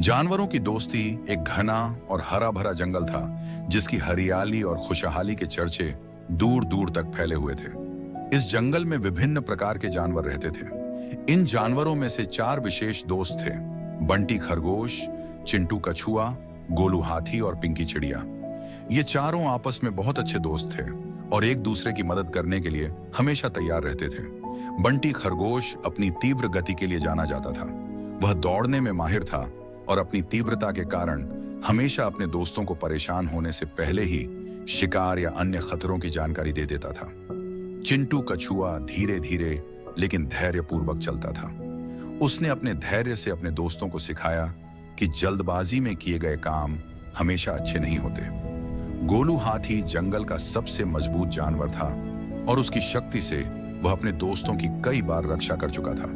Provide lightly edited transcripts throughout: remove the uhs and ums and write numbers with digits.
जानवरों की दोस्ती एक घना और हरा भरा जंगल था जिसकी हरियाली और खुशहाली के चर्चे दूर दूर तक फैले हुए थे। इस जंगल में विभिन्न प्रकार के जानवर रहते थे। इन जानवरों में से चार विशेष दोस्त थे: बंटी खरगोश, चिंटू कछुआ, गोलू हाथी और पिंकी चिड़िया। ये चारों आपस में बहुत अच्छे दोस्त थे और एक दूसरे की मदद करने के लिए हमेशा तैयार रहते थे। बंटी खरगोश अपनी तीव्र गति के लिए जाना जाता था। वह दौड़ने में माहिर था और अपनी तीव्रता के कारण हमेशा अपने दोस्तों को परेशान होने से पहले ही शिकार या अन्य खतरों की जानकारी दे देता था। चिंटू कछुआ धीरे धीरे लेकिन धैर्यपूर्वक चलता था। उसने अपने धैर्य से अपने दोस्तों को सिखाया कि जल्दबाजी में किए गए काम हमेशा अच्छे नहीं होते। गोलू हाथी जंगल का सबसे मजबूत जानवर था और उसकी शक्ति से वह अपने दोस्तों की कई बार रक्षा कर चुका था।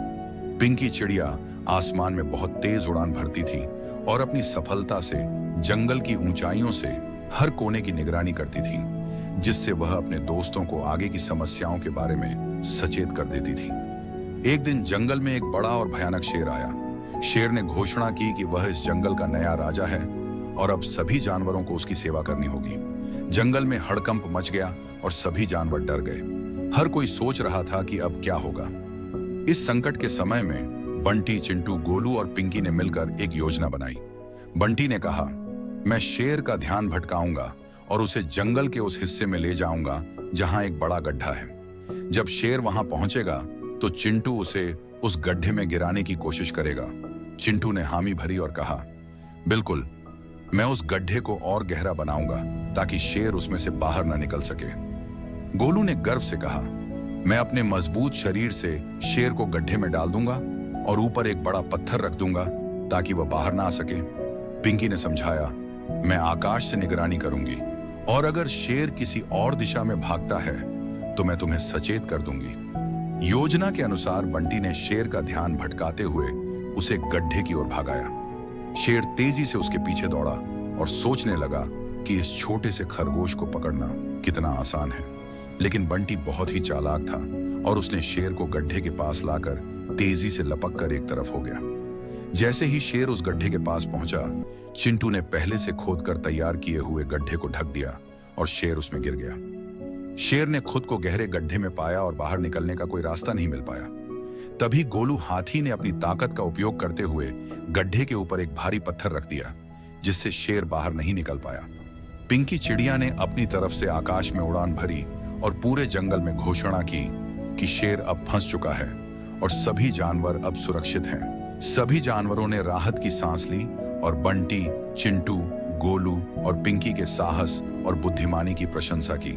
पिंकी चिड़िया आसमान में बहुत तेज उड़ान भरती थी और अपनी सफलता से जंगल की ऊंचाइयों से हर कोने की निगरानी करती थी, जिससे वह अपने दोस्तों को आगे की समस्याओं के बारे में सचेत कर देती थी। एक दिन जंगल में एक बड़ा और भयानक शेर आया। शेर ने घोषणा की कि वह इस जंगल का नया राजा है और अब सभी जानवरों को उसकी सेवा करनी होगी। जंगल में हड़कंप मच गया और सभी जानवर डर गए। हर कोई सोच रहा था कि अब क्या होगा। इस संकट के समय में बंटी, चिंटू, गोलू और पिंकी ने मिलकर एक योजना बनाई। बंटी ने कहा, मैं शेर का ध्यान भटकाऊंगा और उसे जंगल के उस हिस्से में ले जाऊंगा जहां एक बड़ा गड्ढा है। जब शेर वहां पहुंचेगा तो चिंटू उसे उस गड्ढे में गिराने की कोशिश करेगा। चिंटू ने हामी भरी और कहा, बिल्कुल, मैं उस गड्ढे को और गहरा बनाऊंगा ताकि शेर उसमें से बाहर न निकल सके। गोलू ने गर्व से कहा, मैं अपने मजबूत शरीर से शेर को गड्ढे में डाल दूंगा और ऊपर एक बड़ा पत्थर रख दूंगा ताकि वह बाहर ना आ सके। पिंकी ने समझाया, मैं आकाश से निगरानी करूंगी और अगर शेर किसी और दिशा में भागता है तो मैं तुम्हें सचेत कर दूंगी। योजना के अनुसार बंटी ने शेर का ध्यान भटकाते हुए उसे गड्ढे की ओर भागाया। शेर तेजी से उसके पीछे दौड़ा और सोचने लगा कि इस छोटे से खरगोश को पकड़ना कितना आसान है। लेकिन बंटी बहुत ही चालाक था और उसने शेर को गड्ढे के पास लाकर तेजी से लपक कर एक तरफ हो गया। जैसे ही शेर उस गड्ढे के पास पहुंचा, चिंटू ने पहले से खोदकर तैयार किए हुए गड्ढे को ढक दिया और शेर उसमें गिर गया। शेर ने खुद को गहरे गड्ढे में पाया और बाहर निकलने का कोई रास्ता नहीं मिल पाया। तभी गोलू हाथी ने अपनी ताकत का उपयोग करते हुए गड्ढे के ऊपर एक भारी पत्थर रख दिया, जिससे शेर बाहर नहीं निकल पाया। पिंकी चिड़िया ने अपनी तरफ से आकाश में उड़ान भरी और पूरे जंगल में घोषणा की कि शेर अब फंस चुका है और सभी जानवर अब सुरक्षित हैं। सभी जानवरों ने राहत की सांस ली और बंटी, चिंटू, गोलू और पिंकी के साहस और बुद्धिमानी की प्रशंसा की।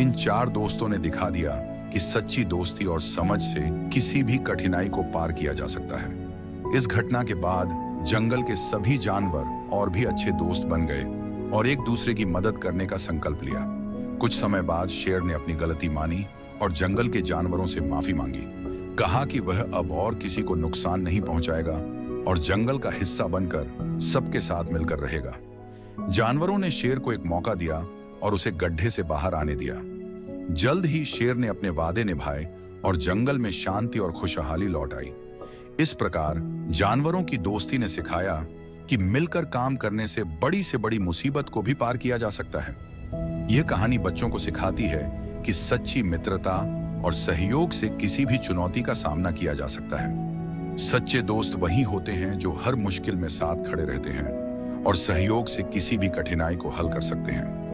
इन चार दोस्तों ने दिखा दिया कि सच्ची दोस्ती और समझ से किसी भी कठिनाई को पार किया जा सकता है। इस घटना के बाद जंगल के सभी जानवर और भी अच्छे दोस्त बन गए और एक दूसरे की मदद करने का संकल्प लिया। कुछ समय बाद शेर ने अपनी गलती मानी और जंगल के जानवरों से माफी मांगी। कहा कि वह अब और किसी को नुकसान नहीं पहुंचाएगा और जंगल का हिस्सा बनकर सबके साथ मिलकर रहेगा। जानवरों ने शेर को एक मौका दिया और उसे गड्ढे से बाहर आने दिया। जल्द ही शेर ने अपने वादे निभाए और जंगल में शांति और खुशहाली लौट आई। इस प्रकार जानवरों की दोस्ती ने सिखाया कि मिलकर काम करने से बड़ी मुसीबत को भी पार किया जा सकता है। यह कहानी बच्चों को सिखाती है कि सच्ची मित्रता और सहयोग से किसी भी चुनौती का सामना किया जा सकता है। सच्चे दोस्त वही होते हैं जो हर मुश्किल में साथ खड़े रहते हैं और सहयोग से किसी भी कठिनाई को हल कर सकते हैं।